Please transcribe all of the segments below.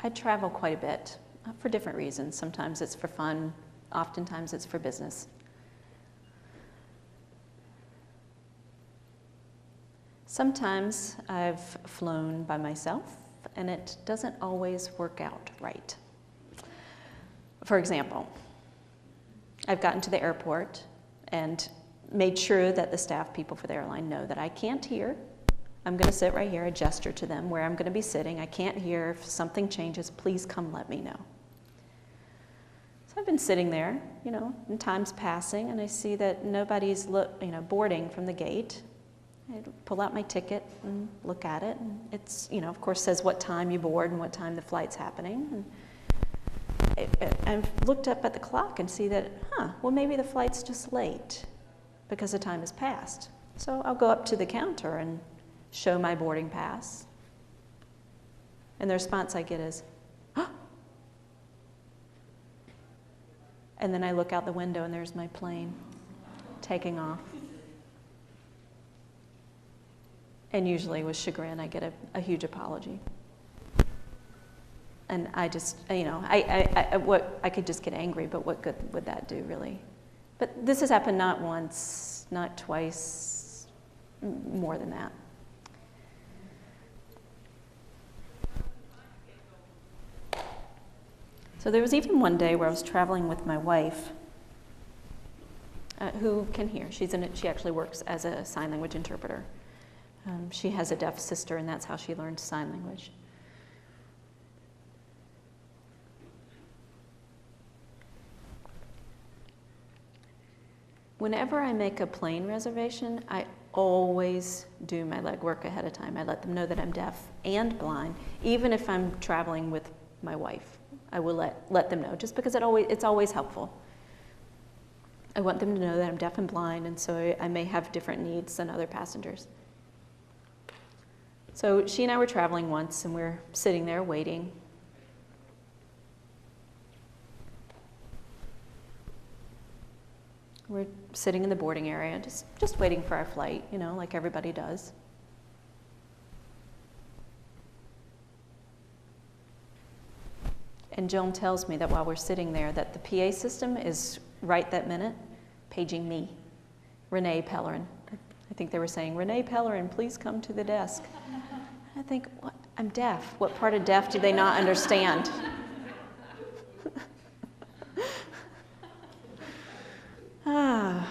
I travel quite a bit for different reasons. Sometimes it's for fun, oftentimes it's for business. Sometimes I've flown by myself, and it doesn't always work out right. For example, I've gotten to the airport and made sure that the staff people for the airline know that I can't hear. I'm going to sit right here. I gesture to them where I'm going to be sitting. I can't hear. If something changes, please come let me know. So I've been sitting there, and time's passing, and I see that nobody's boarding from the gate. I pull out my ticket and look at it, and it's, of course, says what time you board and what time the flight's happening. And I've looked up at the clock and see that, well, maybe the flight's just late because the time has passed. So I'll go up to the counter and show my boarding pass. And the response I get is, and then I look out the window and there's my plane taking off. And usually with chagrin, I get a huge apology. And I just, I could just get angry, but what good would that do, really? But this has happened not once, not twice, more than that. So there was even one day where I was traveling with my wife, who can hear. She actually works as a sign language interpreter. She has a deaf sister, and that's how she learned sign language. Whenever I make a plane reservation, I always do my legwork ahead of time. I let them know that I'm deaf and blind, even if I'm traveling with my wife. I will let them know, just because it's always helpful. I want them to know that I'm deaf and blind, and so I may have different needs than other passengers. So she and I were traveling once, and we're sitting there waiting. We're sitting in the boarding area, just waiting for our flight, like everybody does. And Joan tells me that while we're sitting there, that the PA system is right that minute paging me, Renee Pellerin. I think they were saying, Renee Pellerin, please come to the desk. I think, what? I'm deaf. What part of deaf do they not understand? I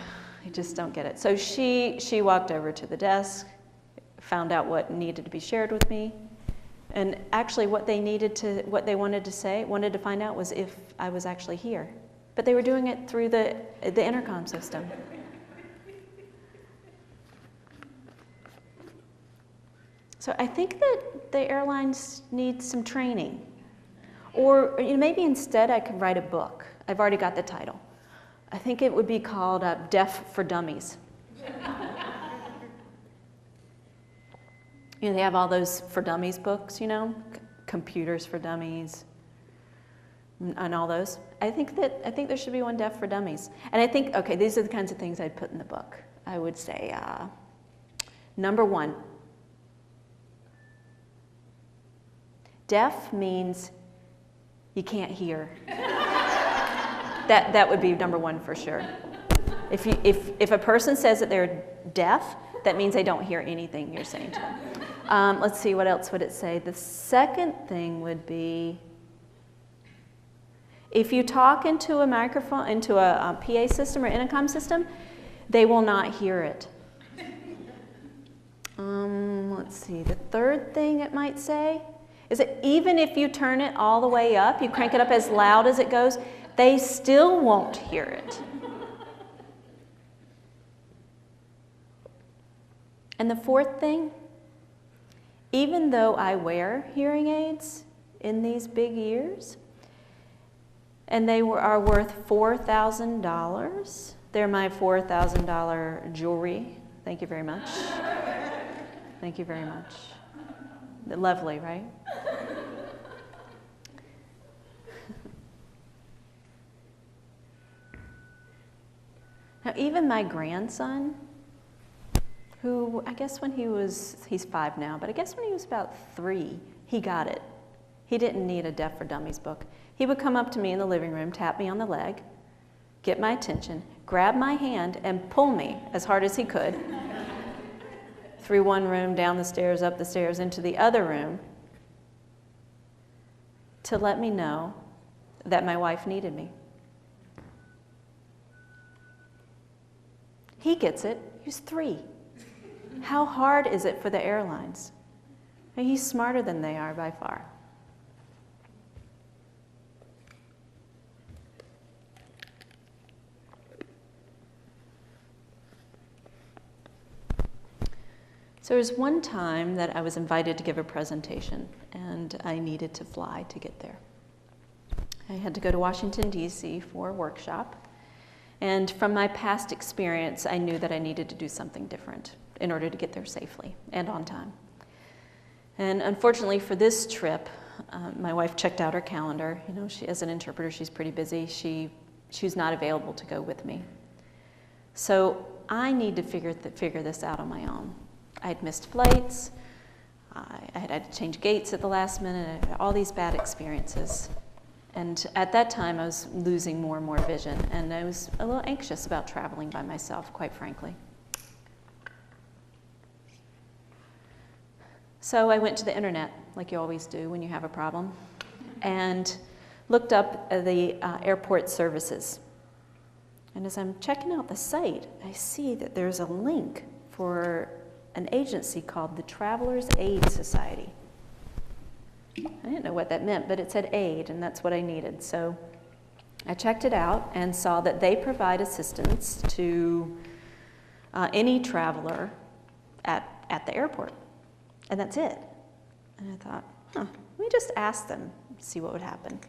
just don't get it. So she walked over to the desk, found out what needed to be shared with me, and actually what they wanted to find out was if I was actually here. But they were doing it through the intercom system. So I think that the airlines need some training. Or maybe instead I could write a book. I've already got the title. I think it would be called Deaf for Dummies. They have all those for dummies books, computers for dummies, and all those. I think there should be one Deaf for Dummies. And I think, okay, these are the kinds of things I'd put in the book. I would say, number 1, deaf means you can't hear. That would be number 1 for sure. If a person says that they're deaf, that means they don't hear anything you're saying to them. Let's see, what else would it say? The second thing would be, if you talk into a microphone, into a PA system or intercom system, they will not hear it. Let's see, the third thing it might say is that even if you turn it all the way up, you crank it up as loud as it goes, they still won't hear it. And the fourth thing, even though I wear hearing aids in these big ears, and they are worth $4,000, they're my $4,000 jewelry. Thank you very much. Thank you very much. Lovely, right? Now, even my grandson, who I guess he's 5 now, but I guess when he was about 3, he got it. He didn't need a Deaf for Dummies book. He would come up to me in the living room, tap me on the leg, get my attention, grab my hand, and pull me as hard as he could through one room, down the stairs, up the stairs, into the other room to let me know that my wife needed me. He gets it. He was 3. How hard is it for the airlines? He's smarter than they are by far. So there was one time that I was invited to give a presentation, and I needed to fly to get there. I had to go to Washington, D.C. for a workshop, and from my past experience, I knew that I needed to do something different in order to get there safely and on time. And unfortunately for this trip, my wife checked out her calendar. You know, she, as an interpreter, she's pretty busy. She's not available to go with me. So I need to figure this out on my own. I had missed flights, I had to change gates at the last minute, I had all these bad experiences. And at that time, I was losing more and more vision, and I was a little anxious about traveling by myself, quite frankly. So I went to the internet, like you always do when you have a problem, and looked up the airport services. And as I'm checking out the site, I see that there's a link for an agency called the Travelers Aid Society. I didn't know what that meant, but it said aid, and that's what I needed. So I checked it out and saw that they provide assistance to any traveler at the airport, and that's it. And I thought, let me just ask them, see what would happen.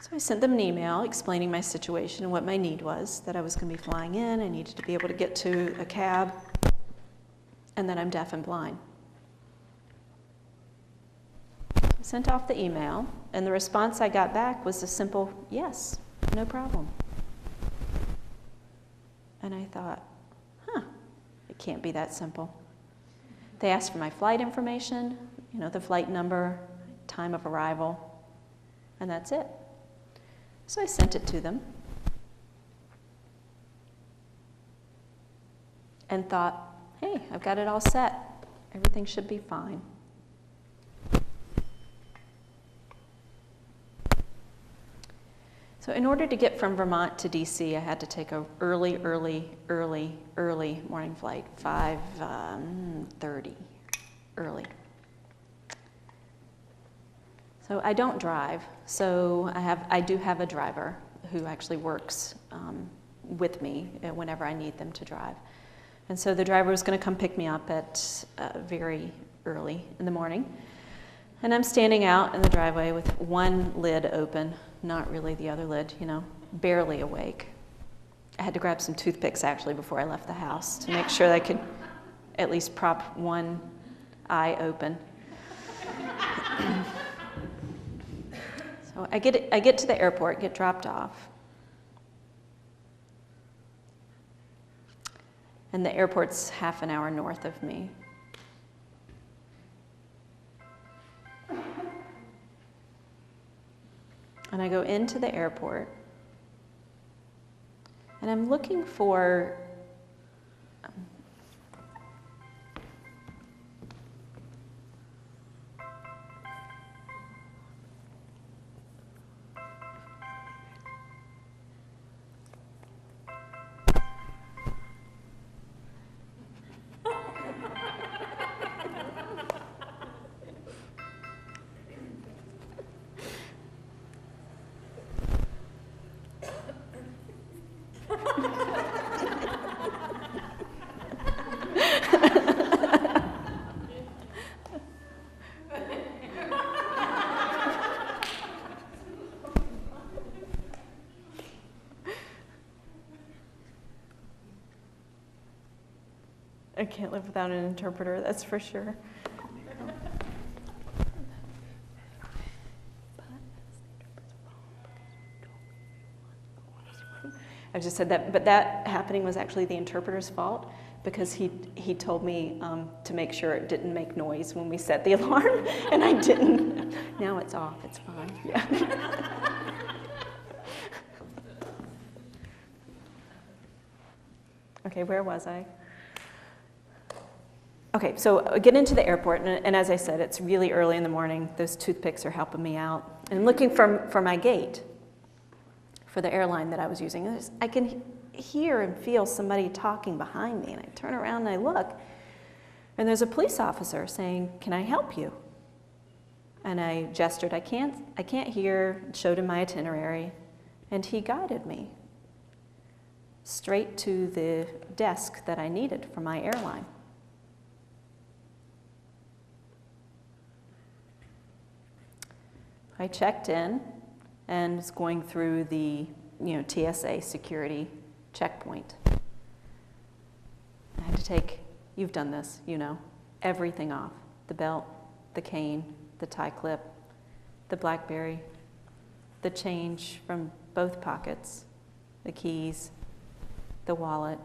So I sent them an email explaining my situation and what my need was, that I was going to be flying in, I needed to be able to get to a cab, and that I'm deaf and blind. I sent off the email, and the response I got back was a simple, yes, no problem. And I thought, it can't be that simple. They asked for my flight information, you know, the flight number, time of arrival, and that's it. So I sent it to them and thought, hey, I've got it all set. Everything should be fine. So in order to get from Vermont to DC, I had to take a early morning flight, 5:30, early. So I don't drive, so I do have a driver who actually works with me whenever I need them to drive. And so the driver was going to come pick me up at very early in the morning. And I'm standing out in the driveway with one lid open, not really the other lid, you know, barely awake. I had to grab some toothpicks actually before I left the house to make sure that I could at least prop one eye open. So I get to the airport, get dropped off. And the airport's half an hour north of me. And I go into the airport, and I'm looking for I can't live without an interpreter, that's for sure. I just said that, but that happening was actually the interpreter's fault because he told me to make sure it didn't make noise when we set the alarm, and I didn't. Now it's off, it's fine. Yeah. Okay, where was I? Okay, so I get into the airport, and as I said, it's really early in the morning. Those toothpicks are helping me out. And I'm looking for my gate for the airline that I was using. I can hear and feel somebody talking behind me, and I turn around and I look, and there's a police officer saying, "Can I help you?" And I gestured, I can't hear, showed him my itinerary, and he guided me straight to the desk that I needed for my airline. I checked in and was going through the TSA security checkpoint. I had to take, you've done this, everything off. The belt, the cane, the tie clip, the BlackBerry, the change from both pockets, the keys, the wallet,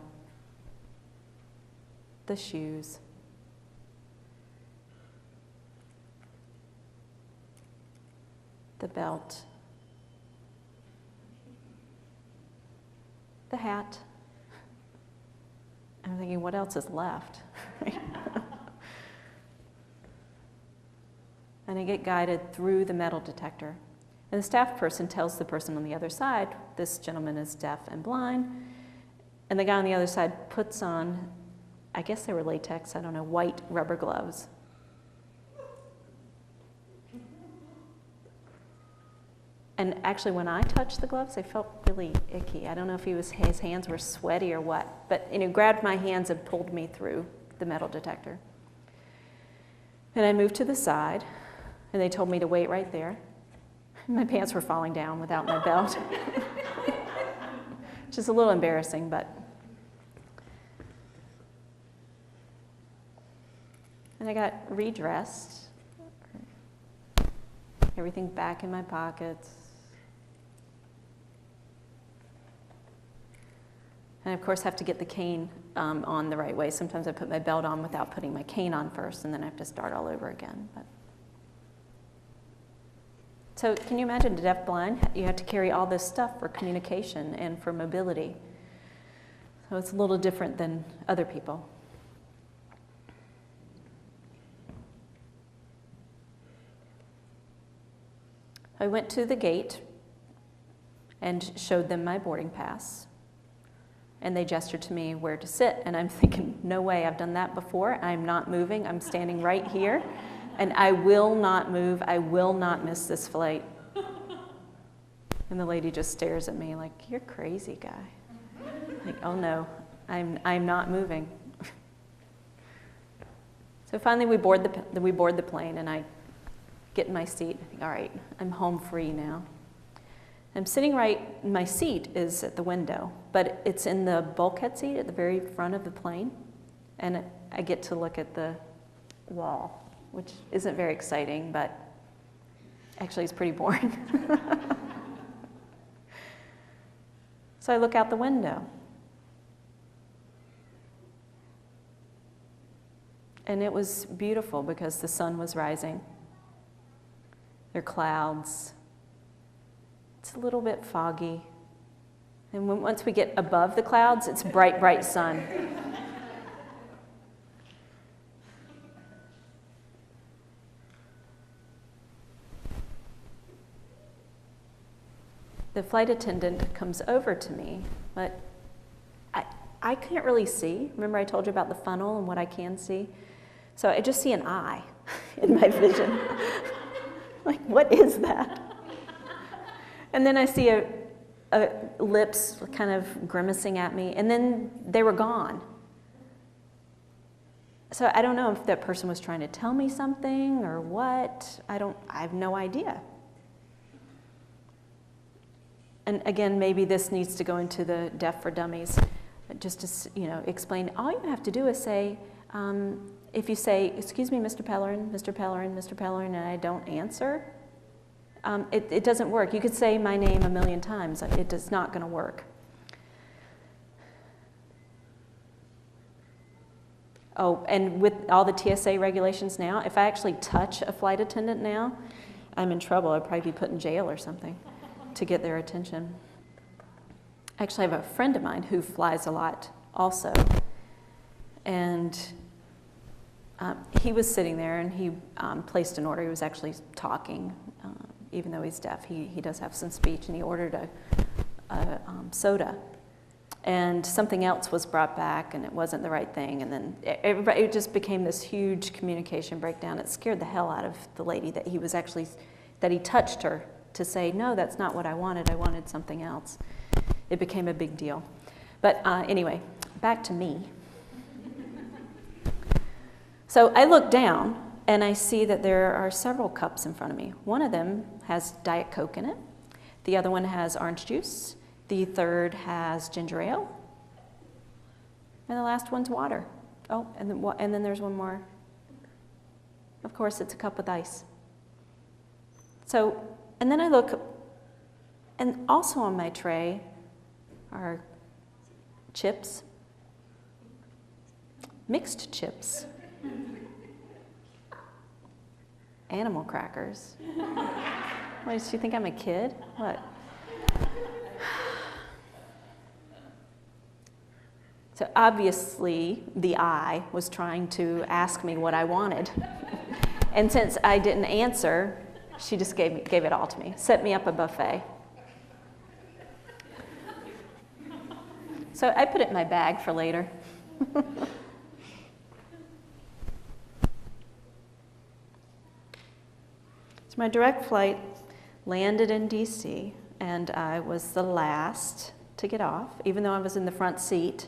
the shoes. The belt, the hat. I'm thinking, what else is left? And I get guided through the metal detector. And the staff person tells the person on the other side, this gentleman is deaf and blind. And the guy on the other side puts on, I guess they were latex, I don't know, white rubber gloves. And actually, when I touched the gloves, I felt really icky. I don't know if his hands were sweaty or what, but grabbed my hands and pulled me through the metal detector. And I moved to the side, and they told me to wait right there. My pants were falling down without my belt. Which is a little embarrassing, but. And I got redressed. Everything back in my pockets. And I, of course, have to get the cane on the right way. Sometimes I put my belt on without putting my cane on first, and then I have to start all over again. But. So can you imagine, deaf-blind, you have to carry all this stuff for communication and for mobility. So it's a little different than other people. I went to the gate and showed them my boarding pass. And they gestured to me where to sit. And I'm thinking, no way, I've done that before. I'm not moving. I'm standing right here. And I will not move. I will not miss this flight. And the lady just stares at me like, you're crazy, guy. Like, oh no, I'm not moving. So finally we board the plane, and I get in my seat. I think, all right, I'm home free now. I'm sitting right, my seat is at the window, but it's in the bulkhead seat at the very front of the plane. And I get to look at the wall, which isn't very exciting, but actually it's pretty boring. So I look out the window. And it was beautiful because the sun was rising. There are clouds. It's a little bit foggy. And once we get above the clouds, it's bright, bright sun. The flight attendant comes over to me, but I can't really see. Remember I told you about the funnel and what I can see? So I just see an eye in my vision. Like, what is that? And then I see a lips kind of grimacing at me, and then they were gone. So I don't know if that person was trying to tell me something or what. I have no idea. And again, maybe this needs to go into the Deaf for Dummies, just to explain. All you have to do is say, if you say, excuse me, Mr. Pellerin, Mr. Pellerin, Mr. Pellerin, and I don't answer, it doesn't work. You could say my name 1,000,000 times. It is not going to work. Oh, and with all the TSA regulations now, if I actually touch a flight attendant now, I'm in trouble. I'd probably be put in jail or something to get their attention. Actually, I have a friend of mine who flies a lot also. And he was sitting there and he placed an order. He was actually talking, even though he's deaf. He does have some speech, and he ordered a soda. And something else was brought back, and it wasn't the right thing. And then it just became this huge communication breakdown. It scared the hell out of the lady that he touched her to say, no, that's not what I wanted something else. It became a big deal. But anyway, back to me. So I look down, and I see that there are several cups in front of me. One of them has Diet Coke in it. The other one has orange juice. The third has ginger ale. And the last one's water. Oh, and then there's one more. Of course, it's a cup with ice. So, and then I look, and also on my tray are chips, mixed chips, animal crackers. What, does she think I'm a kid? What? So obviously, the eye was trying to ask me what I wanted. And since I didn't answer, she just gave it all to me, set me up a buffet. So I put it in my bag for later. So my direct flight landed in DC, and I was the last to get off, even though I was in the front seat.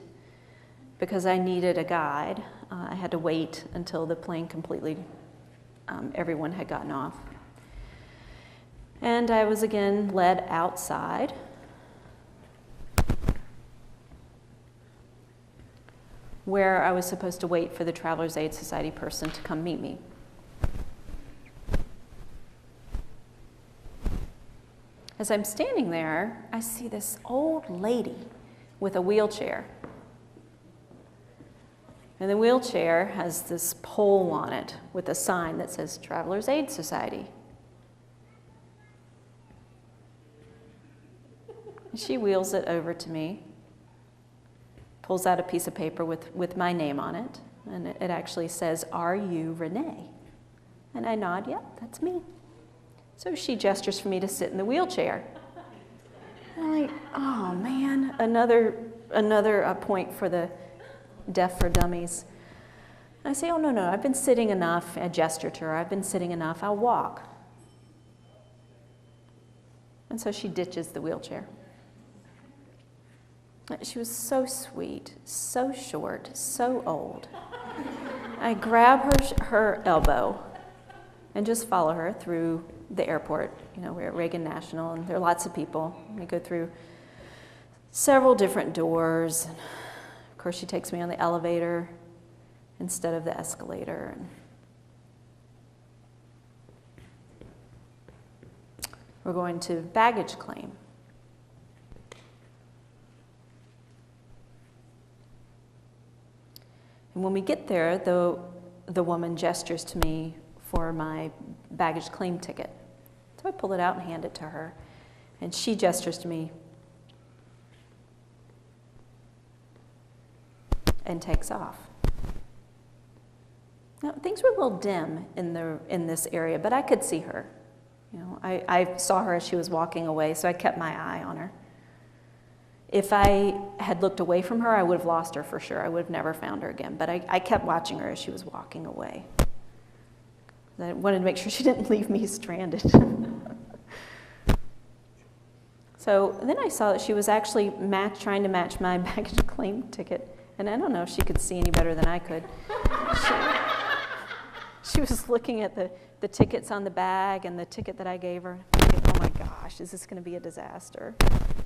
Because I needed a guide, I had to wait until the plane completely, everyone had gotten off. And I was again led outside. Where I was supposed to wait for the Travelers Aid Society person to come meet me. As I'm standing there, I see this old lady with a wheelchair. And the wheelchair has this pole on it with a sign that says Travelers Aid Society. And she wheels it over to me, pulls out a piece of paper with my name on it, and it actually says, "Are you Renee?" And I nod, "Yep, that's me." So she gestures for me to sit in the wheelchair. I'm like, oh man, another point for the Deaf for Dummies. I say, oh, no, I've been sitting enough. I gesture to her, I've been sitting enough, I'll walk. And so she ditches the wheelchair. She was so sweet, so short, so old. I grab her elbow and just follow her through the airport. You know, we're at Reagan National, and there are lots of people. We go through several different doors. Of course, she takes me on the elevator instead of the escalator. And we're going to baggage claim. And when we get there, the woman gestures to me for my baggage claim ticket. So I pull it out and hand it to her. And she gestures to me and takes off. Now, things were a little dim in this area, but I could see her. You know, I saw her as she was walking away, so I kept my eye on her. If I had looked away from her, I would have lost her for sure. I would have never found her again, but I kept watching her as she was walking away. I wanted to make sure she didn't leave me stranded. So then I saw that she was actually trying to match my baggage claim ticket. And I don't know if she could see any better than I could. She was looking at the tickets on the bag and the ticket that I gave her. Thinking, oh my gosh, is this going to be a disaster?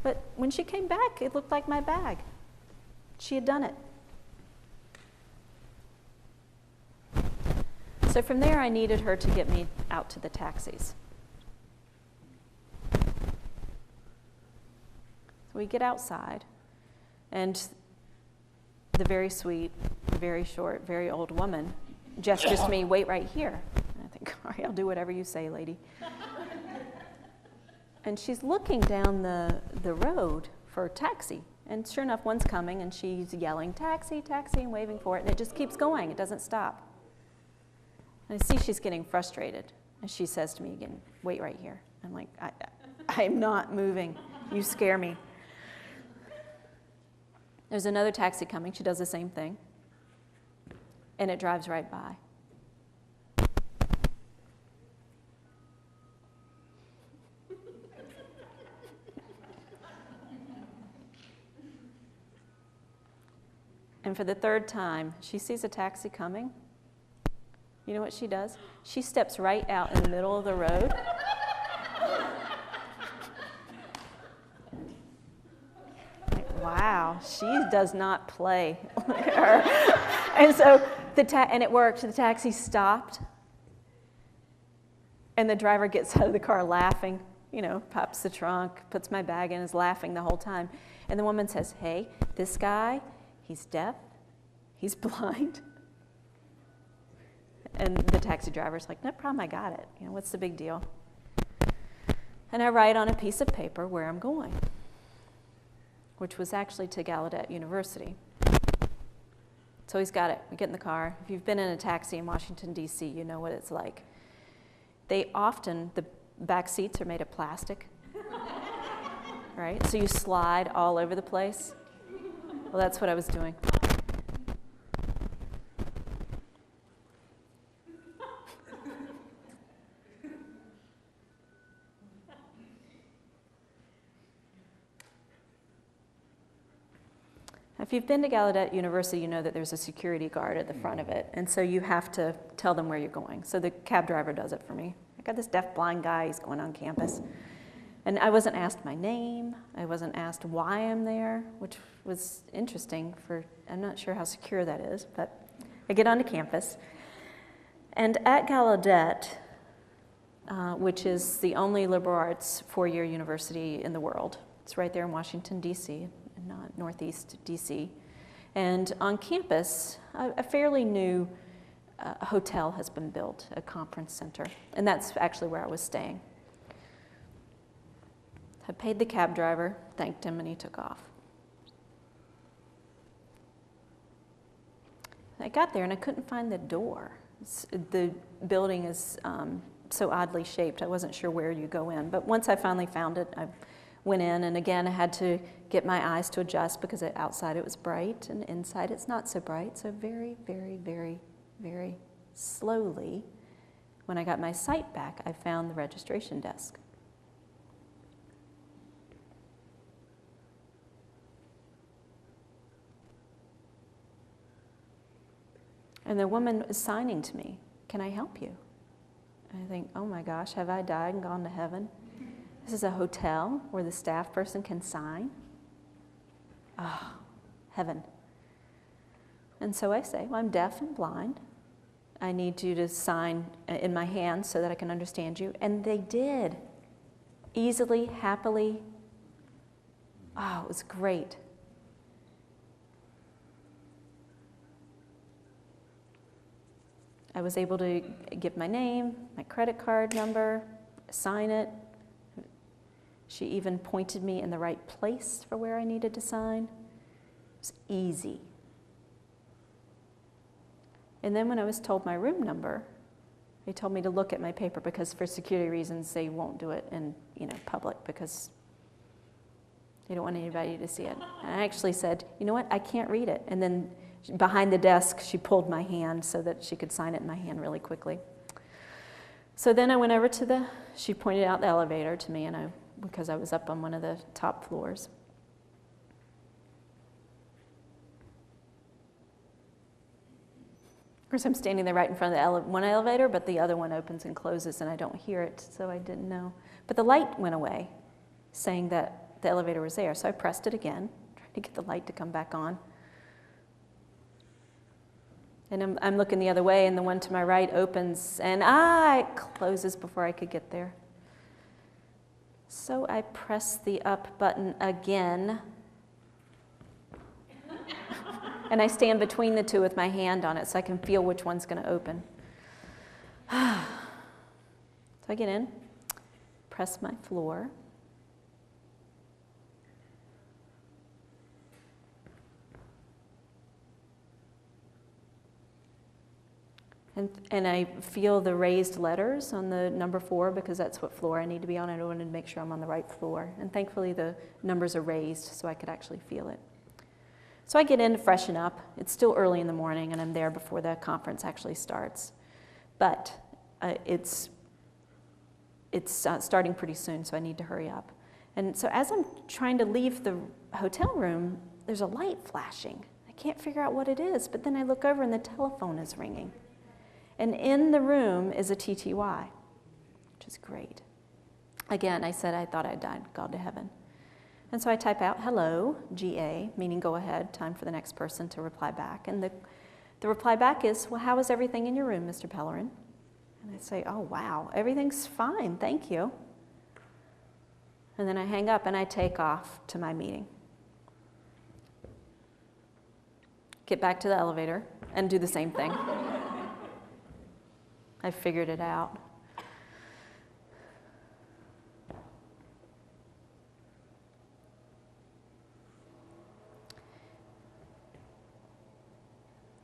But when she came back, it looked like my bag. She had done it. So from there, I needed her to get me out to the taxis. So we get outside, and the very sweet very short, very old woman, gestures to me, wait right here. And I think, all right, I'll do whatever you say, lady. And she's looking down the road for a taxi. And sure enough, one's coming, and she's yelling, taxi, taxi, and waving for it. And it just keeps going. It doesn't stop. And I see she's getting frustrated. And she says to me again, wait right here. I'm like, I'm not moving. You scare me. There's another taxi coming. She does the same thing. And it drives right by. And for the third time, she sees a taxi coming. You know what she does? She steps right out in the middle of the road. Like, wow, she does not play. And so, and it worked. The taxi stopped. And the driver gets out of the car laughing, pops the trunk, puts my bag in, is laughing the whole time. And the woman says, hey, this guy, he's deaf, he's blind. And the taxi driver's like, no problem, I got it. What's the big deal? And I write on a piece of paper where I'm going, which was actually to Gallaudet University. So he's got it. We get in the car. If you've been in a taxi in Washington, D.C., you know what it's like. The back seats are made of plastic, right? So you slide all over the place. Well, that's what I was doing. If you've been to Gallaudet University, you know that there's a security guard at the front of it, and so you have to tell them where you're going. So the cab driver does it for me. I got this deaf-blind guy, he's going on campus. And I wasn't asked my name, I wasn't asked why I'm there, which was interesting I'm not sure how secure that is, but I get onto campus. And at Gallaudet, which is the only liberal arts four-year university in the world, it's right there in Washington, D.C., not Northeast D.C. And on campus, a fairly new hotel has been built, a conference center, and that's actually where I was staying. I paid the cab driver, thanked him, and he took off. I got there and I couldn't find the door. The building is so oddly shaped, I wasn't sure where you go in. But once I finally found it, I went in, and again, I had to get my eyes to adjust because outside it was bright and inside it's not so bright. So very, very, very, very slowly, when I got my sight back, I found the registration desk. And the woman is signing to me, can I help you? And I think, oh my gosh, have I died and gone to heaven? This is a hotel where the staff person can sign. Oh, heaven. And so I say, well, I'm deaf and blind. I need you to sign in my hand so that I can understand you. And they did. Easily, happily. Oh, it was great. I was able to give my name, my credit card number, sign it. She even pointed me in the right place for where I needed to sign. It was easy. And then when I was told my room number, they told me to look at my paper because for security reasons they won't do it in public because they don't want anybody to see it. And I actually said, you know what, I can't read it. And then behind the desk, she pulled my hand so that she could sign it in my hand really quickly. So then I went over to she pointed out the elevator to me, and because I was up on one of the top floors. Of course, I'm standing there right in front of one elevator, but the other one opens and closes, and I don't hear it, so I didn't know. But the light went away, saying that the elevator was there, so I pressed it again, trying to get the light to come back on. And I'm looking the other way, and the one to my right opens, and it closes before I could get there. So I press the up button again. And I stand between the two with my hand on it so I can feel which one's going to open. So I get in, press my floor. And I feel the raised letters on the number 4 because that's what floor I need to be on. I wanted to make sure I'm on the right floor. And thankfully the numbers are raised so I could actually feel it. So I get in to freshen up. It's still early in the morning and I'm there before the conference actually starts. But it's starting pretty soon, so I need to hurry up. And so as I'm trying to leave the hotel room, there's a light flashing. I can't figure out what it is, but then I look over and the telephone is ringing. And in the room is a TTY, which is great. Again, I said I thought I'd died, gone to heaven. And so I type out, hello, GA, meaning go ahead, time for the next person to reply back. And the reply back is, well, how is everything in your room, Mr. Pellerin? And I say, oh, wow, everything's fine, thank you. And then I hang up and I take off to my meeting. Get back to the elevator and do the same thing. I figured it out.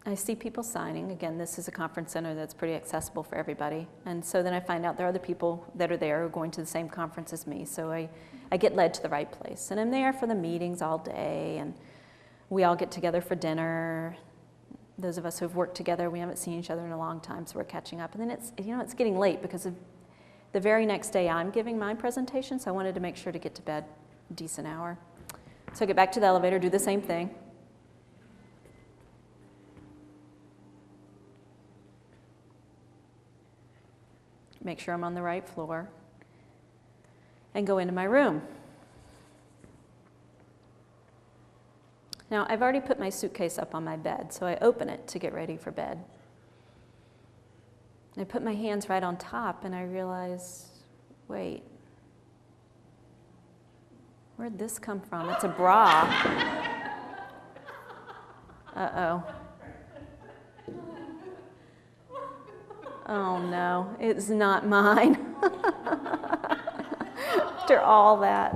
I see people signing. Again, this is a conference center that's pretty accessible for everybody. And so then I find out there are other people that are there who are going to the same conference as me. So I get led to the right place. And I'm there for the meetings all day. And we all get together for dinner. Those of us who've worked together, we haven't seen each other in a long time, so we're catching up. And then it's getting late because the very next day I'm giving my presentation, so I wanted to make sure to get to bed a decent hour. So I get back to the elevator, do the same thing. Make sure I'm on the right floor, and go into my room. Now, I've already put my suitcase up on my bed, so I open it to get ready for bed. I put my hands right on top, and I realize, wait, where'd this come from? It's a bra. Uh-oh. Oh, no, it's not mine. After all that.